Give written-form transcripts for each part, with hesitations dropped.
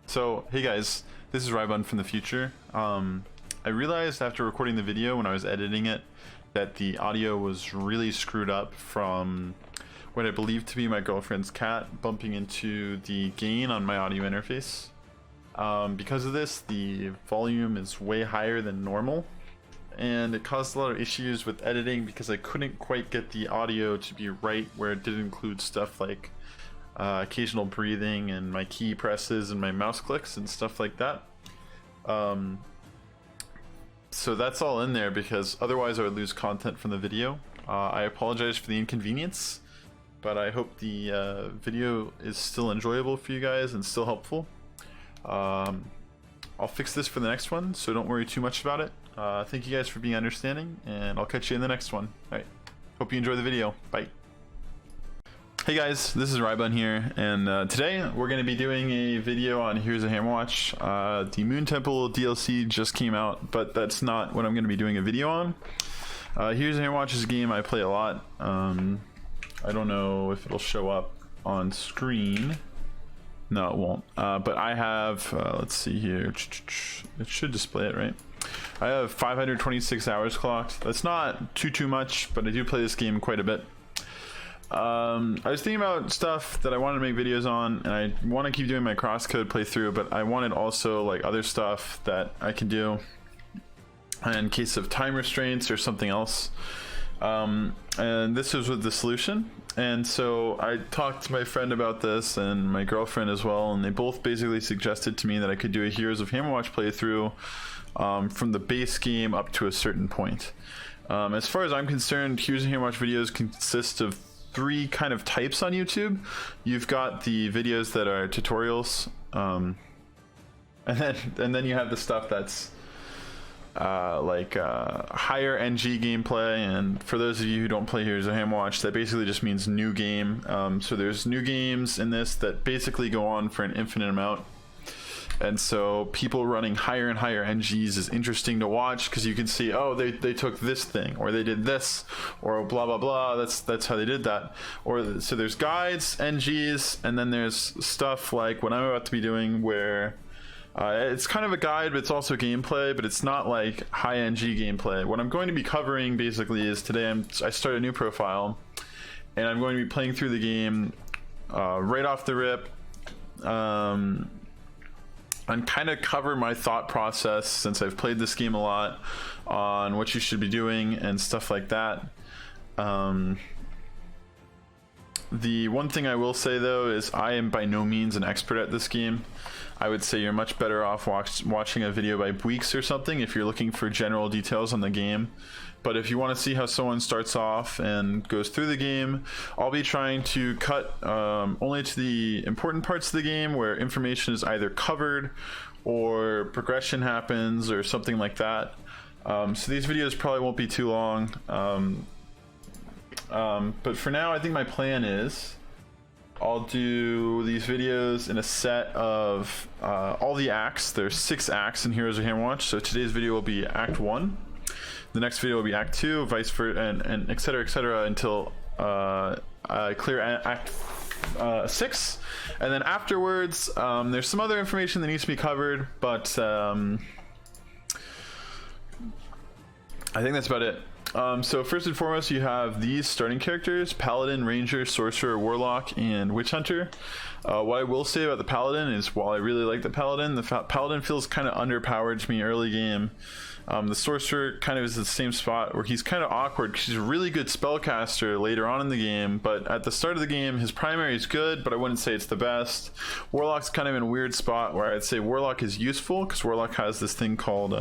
So, hey guys, this is Rybun from the future. I realized after recording the video when I was editing it that the audio was really screwed up from what I believe to be my girlfriend's cat bumping into the gain on my audio interface. Because of this, the volume is way higher than normal, and it caused a lot of issues with editing because I couldn't quite get the audio to be right where it did include stuff like occasional breathing and my key presses and my mouse clicks and stuff like that. So that's all in there because otherwise I would lose content from the video. I apologize for the inconvenience, but I hope the video is still enjoyable for you guys and still helpful. I'll fix this for the next one, so don't worry too much about it. Thank you guys for being understanding, and I'll catch you in the next one. Alright, hope you enjoy the video. Bye. Hey guys, this is Rybun here, and today we're going to be doing a video on Heroes of Hammerwatch. The Moon Temple DLC just came out, but that's not what I'm going to be doing a video on. Heroes of Hammerwatch is a game I play a lot. I don't know if it'll show up on screen. No, it won't. But I have, let's see here. It should display it, right? I have 526 hours clocked. That's not too much, but I do play this game quite a bit. I was thinking about stuff that I wanted to make videos on, and I want to keep doing my crosscode playthrough, but I wanted also like other stuff that I can do in case of time restraints or something else. And this was with the solution. And so I talked to my friend about this and my girlfriend as well, and they both basically suggested to me that I could do a Heroes of Hammerwatch playthrough from the base game up to a certain point. As far as I'm concerned, Heroes of Hammerwatch videos consist of three kind of types on YouTube. You've got the videos that are tutorials, and then you have the stuff that's higher NG gameplay, and for those of you who don't play Heroes of Hammerwatch, that basically just means new game. So there's new games in this that basically go on for an infinite amount, and so people running higher and higher NGs is interesting to watch because you can see, oh, they took this thing, or they did this, or blah blah blah, that's how they did that. Or so there's guides, NGs, and then there's stuff like what I'm about to be doing where it's kind of a guide, but it's also gameplay, but it's not like high NG gameplay. What I'm going to be covering basically is today I start a new profile, and I'm going to be playing through the game right off the rip, and kind of cover my thought process, since I've played this game a lot, on what you should be doing and stuff like that. The one thing I will say though is I am by no means an expert at this game. I would say you're much better off watching a video by Bweeks or something if you're looking for general details on the game. But if you want to see how someone starts off and goes through the game, I'll be trying to cut only to the important parts of the game where information is either covered or progression happens or something like that. So these videos probably won't be too long. But for now, I think my plan is I'll do these videos in a set of all the acts. There's 6 acts in Heroes of Hammerwatch, so today's video will be Act 1. The next video will be Act 2, vice versa, and etc. Until I clear Act 6. And then afterwards, there's some other information that needs to be covered, but I think that's about it. So first and foremost, you have these starting characters: Paladin, Ranger, Sorcerer, Warlock, and Witch Hunter. What I will say about the Paladin is, while I really like the Paladin feels kind of underpowered to me early game. The Sorcerer kind of is the same spot where he's kind of awkward because he's a really good spellcaster later on in the game, but at the start of the game his primary is good, but I wouldn't say it's the best. Warlock's kind of in a weird spot where I'd say Warlock is useful because Warlock has this thing called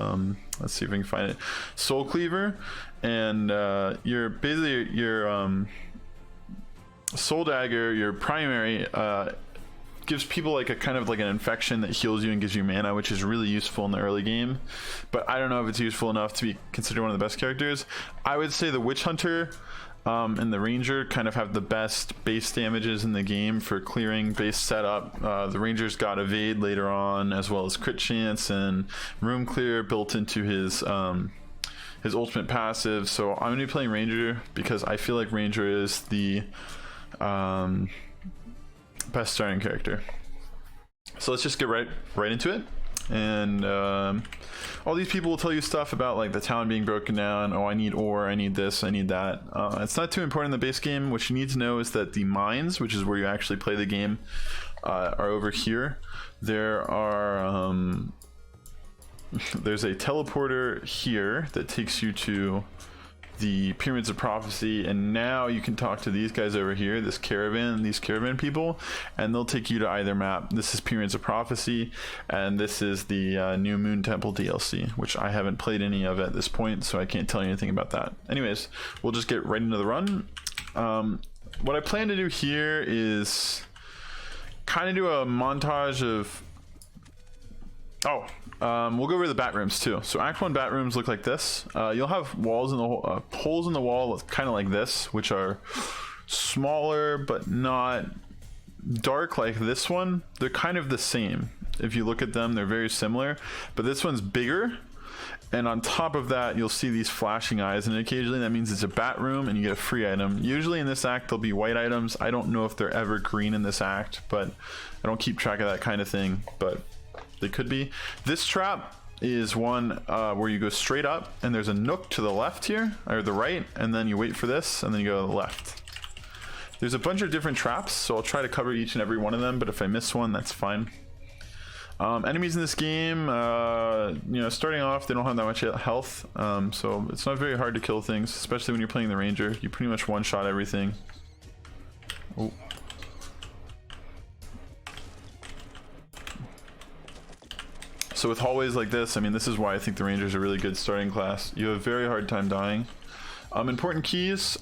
let's see if we can find it, Soul Cleaver, and your basically your Soul Dagger, your primary, gives people like a kind of like an infection that heals you and gives you mana, which is really useful in the early game, but I don't know if it's useful enough to be considered one of the best characters. I would say the Witch Hunter and the Ranger kind of have the best base damages in the game for clearing base setup. The Ranger's got evade later on, as well as crit chance and room clear built into his ultimate passive, so I'm going to be playing Ranger because I feel like Ranger is the best starting character. So let's just get right into it. And all these people will tell you stuff about like the town being broken down. Oh, I need ore, I need this, I need that. It's not too important in the base game. What you need to know is that the mines, which is where you actually play the game, are over here. There are there's a teleporter here that takes you to the Pyramids of Prophecy, and now you can talk to these guys over here, this caravan, these caravan people, and they'll take you to either map. This is Pyramids of Prophecy, and this is the new Moon Temple DLC, which I haven't played any of at this point, so I can't tell you anything about that. Anyways, we'll just get right into the run. What I plan to do here is kind of do a montage of we'll go over the bat rooms too. So Act 1 bat rooms look like this. You'll have walls in the holes in the wall kind of like this, which are smaller but not dark like this one. They're kind of the same. If you look at them, they're very similar, but this one's bigger. And on top of that, you'll see these flashing eyes, and occasionally that means it's a bat room and you get a free item. Usually in this act, there'll be white items. I don't know if they're ever green in this act, but I don't keep track of that kind of thing, but they could be. This trap is one where you go straight up and there's a nook to the left here, or the right, and then you wait for this and then you go to the left. There's a bunch of different traps, so I'll try to cover each and every one of them, but if I miss one, that's fine. Enemies in this game, you know, starting off, they don't have that much health, so it's not very hard to kill things, especially when you're playing the Ranger. You pretty much one-shot everything. Oh. So with hallways like this, I mean, this is why I think the Ranger's a really good starting class. You have a very hard time dying. Important keys,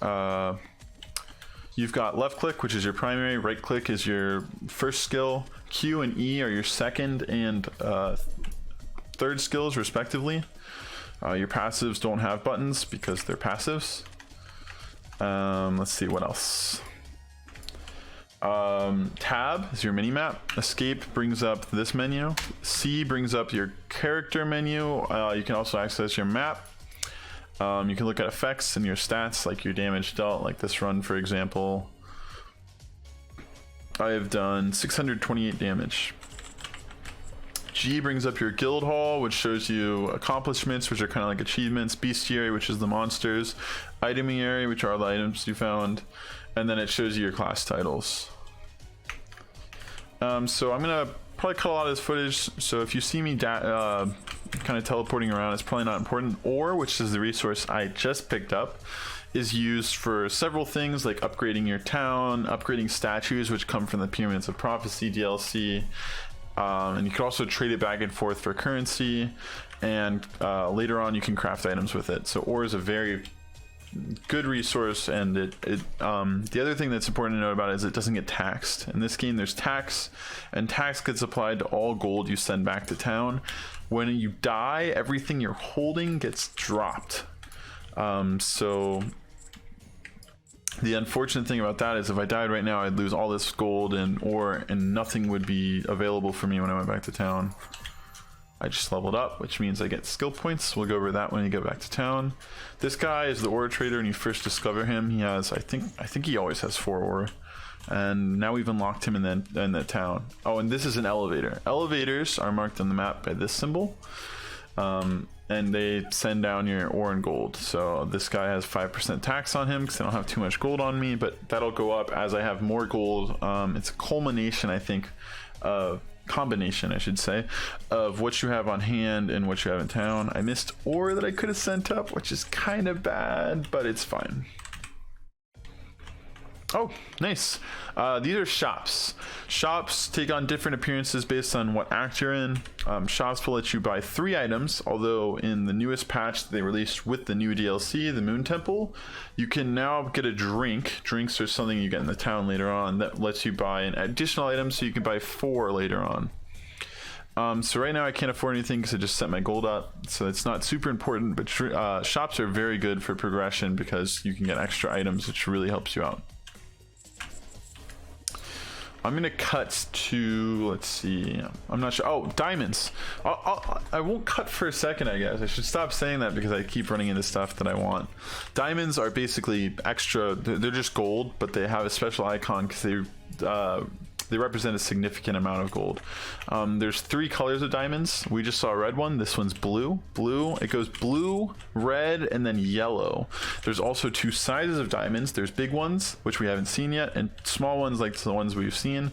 you've got left click, which is your primary, right click is your first skill, Q and E are your second and third skills respectively. Your passives don't have buttons because they're passives. Let's see what else. Tab is your mini map. Escape brings up this menu. C brings up your character menu. You can also access your map. You can look at effects and your stats, like your damage dealt, like this run for example. I have done 628 damage. G brings up your guild hall, which shows you accomplishments, which are kind of like achievements. Bestiary, which is the monsters. Itemiary, which are the items you found. And then it shows you your class titles. So I'm gonna probably cut a lot of this footage, so if you see me kind of teleporting around, it's probably not important. Ore, which is the resource I just picked up, is used for several things like upgrading your town, upgrading statues which come from the Pyramids of Prophecy DLC, and you can also trade it back and forth for currency, and later on you can craft items with it. So ore is a very good resource, and the other thing that's important to note about it is it doesn't get taxed. In this game there's tax, and tax gets applied to all gold you send back to town. When you die, everything you're holding gets dropped. So the unfortunate thing about that is if I died right now, I'd lose all this gold and ore, and nothing would be available for me when I went back to town. I just leveled up, which means I get skill points. We'll go over that when you get back to town. This guy is the ore trader. When you first discover him, he has, I think he always has 4 ore, and now we've unlocked him in the town. Oh, and this is an elevator. Elevators are marked on the map by this symbol, and they send down your ore and gold. So this guy has 5% tax on him because I don't have too much gold on me, but that'll go up as I have more gold. It's a culmination, I think, combination, I should say, of what you have on hand and what you have in town. I missed ore that I could have sent up, which is kind of bad, but it's fine. Oh, nice. These are shops. Shops take on different appearances based on what act you're in. Shops will let you buy 3 items, although in the newest patch that they released with the new DLC, the Moon Temple, you can now get a drink. Drinks are something you get in the town later on that lets you buy an additional item, so you can buy 4 later on. So right now I can't afford anything because I just set my gold up, so it's not super important, but shops are very good for progression because you can get extra items, which really helps you out. I'm gonna cut to, let's see, I'm not sure. Oh, diamonds. I won't cut for a second, I guess. I should stop saying that because I keep running into stuff that I want. Diamonds are basically extra, they're just gold, but they have a special icon because they they represent a significant amount of gold. There's 3 colors of diamonds. We just saw a red one. This one's blue. It goes blue, red, and then yellow. There's also 2 sizes of diamonds. There's big ones, which we haven't seen yet, and small ones like the ones we've seen.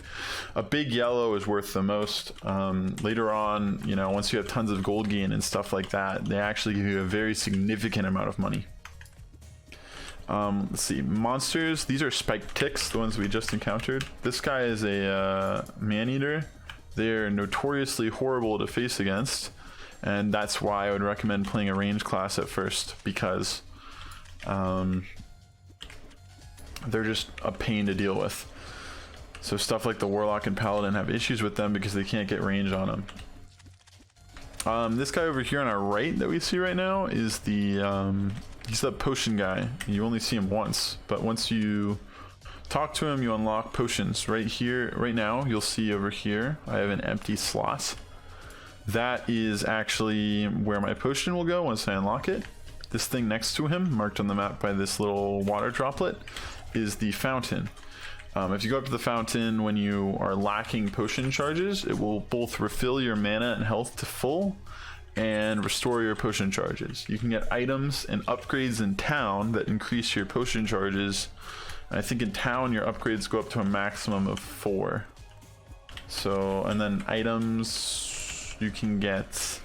A big yellow is worth the most. Later on, you know, once you have tons of gold gain and stuff like that, they actually give you a very significant amount of money. Let's see, monsters. These are spiked ticks, the ones we just encountered. This guy is a man-eater. They're notoriously horrible to face against, and that's why I would recommend playing a range class at first, because they're just a pain to deal with. So stuff like the Warlock and Paladin have issues with them because they can't get range on them. This guy over here on our right that we see right now is the he's the potion guy. You only see him once, but once you talk to him, you unlock potions. Right here, right now, you'll see over here, I have an empty slot. That is actually where my potion will go once I unlock it. This thing next to him, marked on the map by this little water droplet, is the fountain. If you go up to the fountain when you are lacking potion charges, it will both refill your mana and health to full and restore your potion charges. You can get items and upgrades in town that increase your potion charges. And I think in town your upgrades go up to a maximum of 4. So, and then items, you can get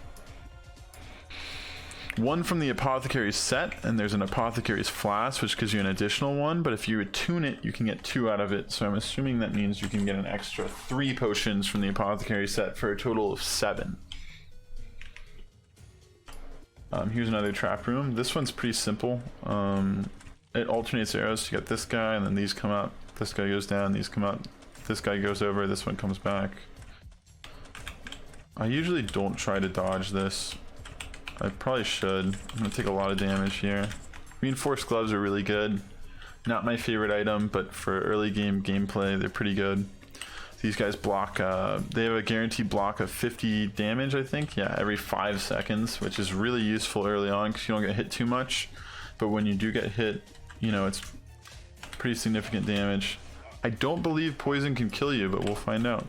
1 from the apothecary's set, and there's an apothecary's flask which gives you an additional 1, but if you attune it you can get 2 out of it, so I'm assuming that means you can get an extra 3 potions from the apothecary set for a total of 7. Here's another trap room. This one's pretty simple. It alternates arrows. You got this guy and then these come out, this guy goes down, these come out, this guy goes over, this one comes back. I usually don't try to dodge this. I probably should. I'm gonna take a lot of damage here. Reinforced gloves are really good. Not my favorite item, but for early game gameplay, they're pretty good. These guys block, they have a guaranteed block of 50 damage, I think. Yeah, every 5 seconds, which is really useful early on because you don't get hit too much. But when you do get hit, you know, it's pretty significant damage. I don't believe poison can kill you, but we'll find out.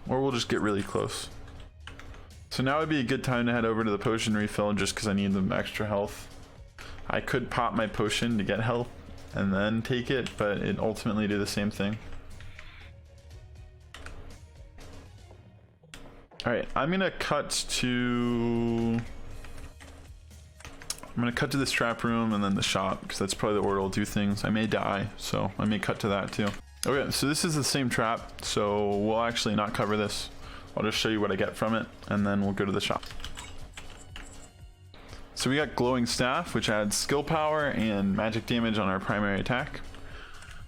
Or we'll just get really close. So now would be a good time to head over to the potion refill just because I need the extra health. I could pop my potion to get health and then take it, but it ultimately do the same thing. Alright, I'm gonna cut to this trap room and then the shop because that's probably the order I'll do things. I may die, so I may cut to that too. Okay, so this is the same trap, so we'll actually not cover this. I'll just show you what I get from it, and then we'll go to the shop. So we got glowing staff, which adds skill power and magic damage on our primary attack.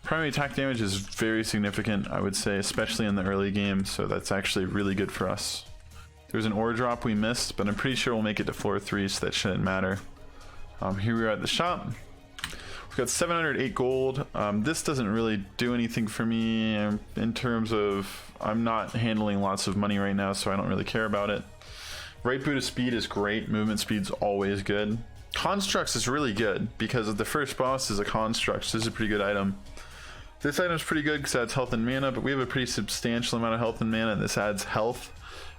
Primary attack damage is very significant, I would say, especially in the early game, so that's actually really good for us. There's an ore drop we missed, but I'm pretty sure we'll make it to floor 3, so that shouldn't matter. Here we are at the shop. We've got 708 gold. This doesn't really do anything for me in terms of I'm not handling lots of money right now, so I don't really care about it. Right boot of speed is great. Movement speed's always good. Constructs is really good because the first boss is a construct, so this is a pretty good item. This item's pretty good because it adds health and mana, but we have a pretty substantial amount of health and mana, and this adds health.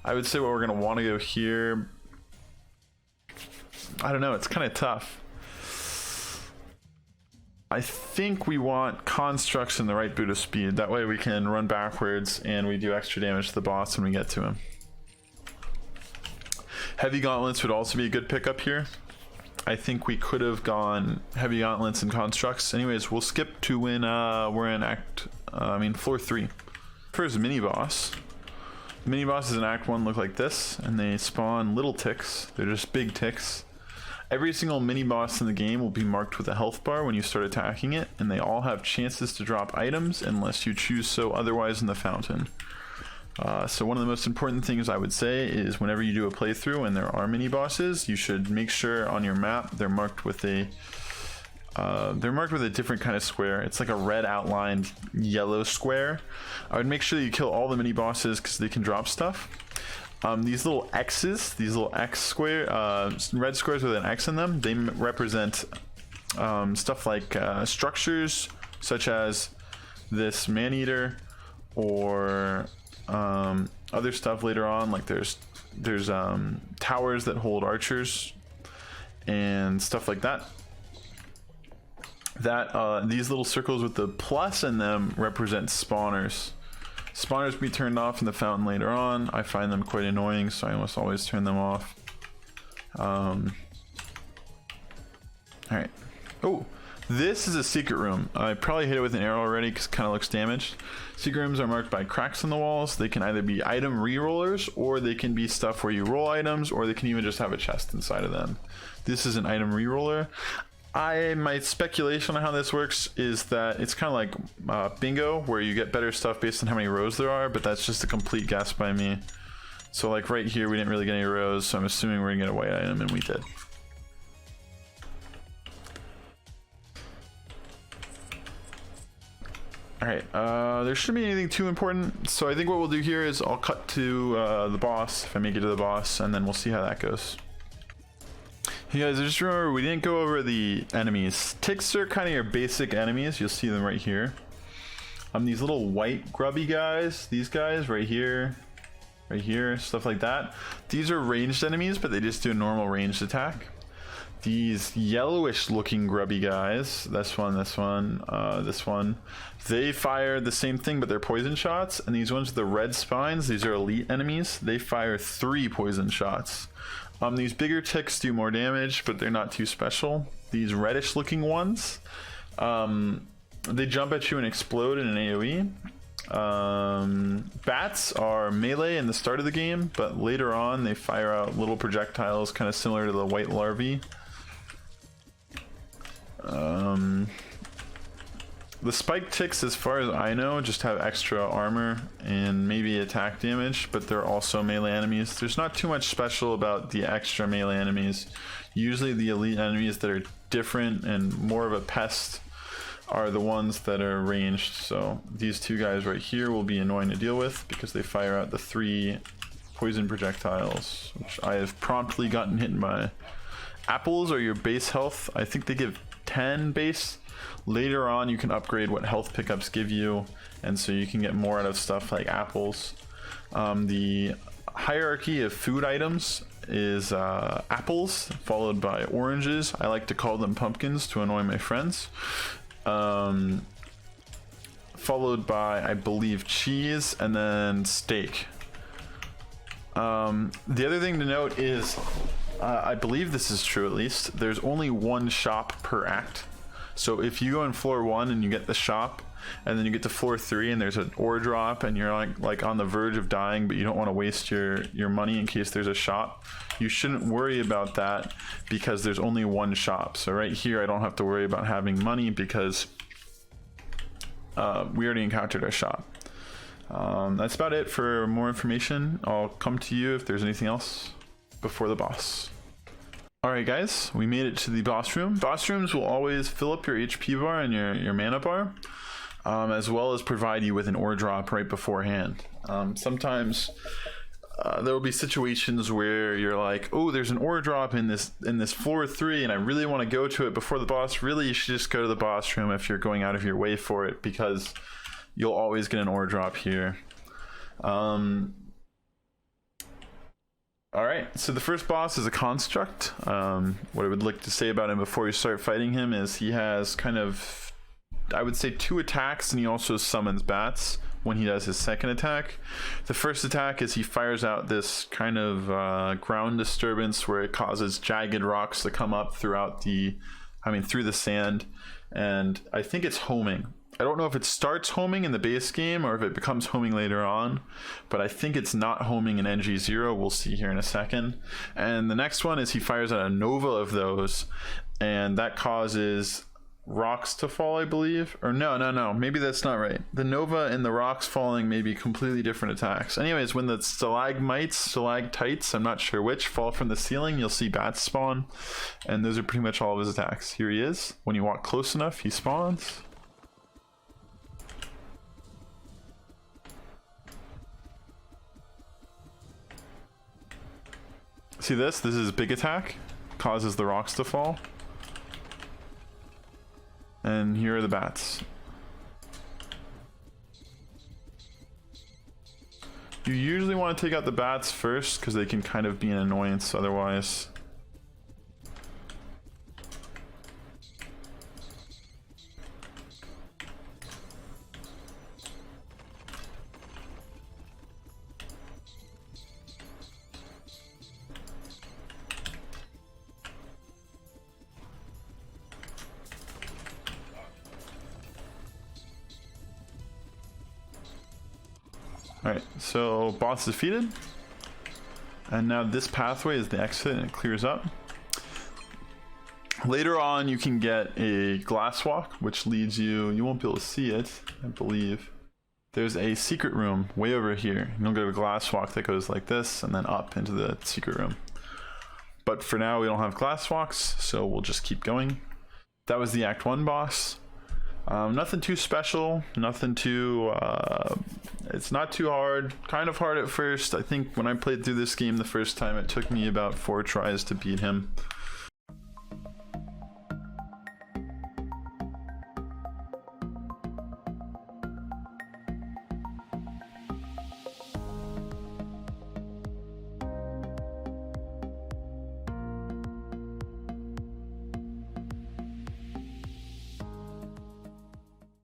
I would say what we're going to want to go here, I don't know, it's kind of tough. I think we want constructs in the right boot of speed. That way we can run backwards and we do extra damage to the boss when we get to him. Heavy gauntlets would also be a good pickup here. I think we could have gone heavy gauntlets and constructs. Anyways, we'll skip to when we're in floor 3. First mini boss. The mini bosses in Act 1 look like this, and they spawn little ticks. They're just big ticks. Every single mini boss in the game will be marked with a health bar when you start attacking it, and they all have chances to drop items unless you choose so otherwise in the fountain. So one of the most important things I would say is whenever you do a playthrough and there are mini bosses, you should make sure on your map they're marked with a different kind of square. It's like a red outlined yellow square. I would make sure that you kill all the mini bosses because they can drop stuff. These little X's, these little X square, red squares with an X in them, they represent stuff like structures such as this man-eater or other stuff later on. Like there's towers that hold archers and stuff like that. These little circles with the plus in them represent spawners. Spawners will be turned off in the fountain later on. I find them quite annoying, so I almost always turn them off. Alright. Oh, this is a secret room. I probably hit it with an arrow already because it kind of looks damaged. Secret rooms are marked by cracks in the walls. They can either be item re-rollers, or they can be stuff where you roll items, or they can even just have a chest inside of them. This is an item re-roller. My speculation on how this works is that it's kind of like bingo, where you get better stuff based on how many rows there are, but that's just a complete guess by me. So like right here, we didn't really get any rows, so I'm assuming we're gonna get a white item, and we did. Alright, there shouldn't be anything too important, so I think what we'll do here is I'll cut to the boss, if I make it to the boss, and then we'll see how that goes. Hey guys, just remember we didn't go over the enemies. Ticks are kind of your basic enemies. You'll see them right here. These little white grubby guys, these guys right here, stuff like that. These are ranged enemies, but they just do a normal ranged attack. These yellowish looking grubby guys, this one, this one, they fire the same thing, but they're poison shots. And these ones with the red spines, these are elite enemies. They fire 3 poison shots. These bigger ticks do more damage, but they're not too special. These reddish looking ones, they jump at you and explode in an AoE. Bats are melee in the start of the game, but later on they fire out little projectiles kind of similar to the white larvae. The spike ticks, as far as I know, just have extra armor and maybe attack damage, but they're also melee enemies. There's not too much special about the extra melee enemies. Usually the elite enemies that are different and more of a pest are the ones that are ranged. So these 2 guys right here will be annoying to deal with because they fire out the 3 poison projectiles, which I have promptly gotten hit by. Apples are your base health. I think they give 10 base. Later on you can upgrade what health pickups give you, and so you can get more out of stuff like apples. The hierarchy of food items is apples, followed by oranges. I like to call them pumpkins to annoy my friends. Followed by, I believe, cheese, and then steak. The other thing to note is, I believe this is true at least, there's only 1 shop per act. So if you go on floor 1 and you get the shop, and then you get to floor 3 and there's an ore drop and you're like on the verge of dying, but you don't want to waste your money in case there's a shop, you shouldn't worry about that because there's only 1 shop. So right here I don't have to worry about having money because we already encountered a shop. That's about it. For more information, I'll come to you if there's anything else before the boss. Alright guys, we made it to the boss room. Boss rooms will always fill up your HP bar and your mana bar, as well as provide you with an ore drop right beforehand. Sometimes there will be situations where you're like, oh, there's an ore drop in this floor 3 and I really want to go to it before the boss. Really, you should just go to the boss room if you're going out of your way for it, because you'll always get an ore drop here. Alright, so the first boss is a construct. What I would like to say about him before you start fighting him is he has kind of, I would say, 2 attacks, and he also summons bats when he does his second attack. The first attack is he fires out this kind of ground disturbance where it causes jagged rocks to come up throughout through the sand, and I think it's homing. I don't know if it starts homing in the base game or if it becomes homing later on, but I think it's not homing in NG0. We'll see here in a second. And the next one is he fires out a nova of those, and that causes rocks to fall, I believe. Or no, maybe that's not right. The nova and the rocks falling may be completely different attacks. Anyways, when the stalactites, I'm not sure which, fall from the ceiling, you'll see bats spawn, and those are pretty much all of his attacks. Here he is. When you walk close enough, he spawns. See this? This is big attack. Causes the rocks to fall. And here are the bats. You usually want to take out the bats first because they can kind of be an annoyance otherwise. Alright, so boss defeated. And now this pathway is the exit and it clears up. Later on you can get a glass walk, which leads you won't be able to see it, I believe. There's a secret room way over here. You'll get a glass walk that goes like this and then up into the secret room. But for now we don't have glass walks, so we'll just keep going. That was the Act 1 boss. Nothing too special, nothing too, it's not too hard, kind of hard at first. I think when I played through this game the first time, it took me about 4 tries to beat him.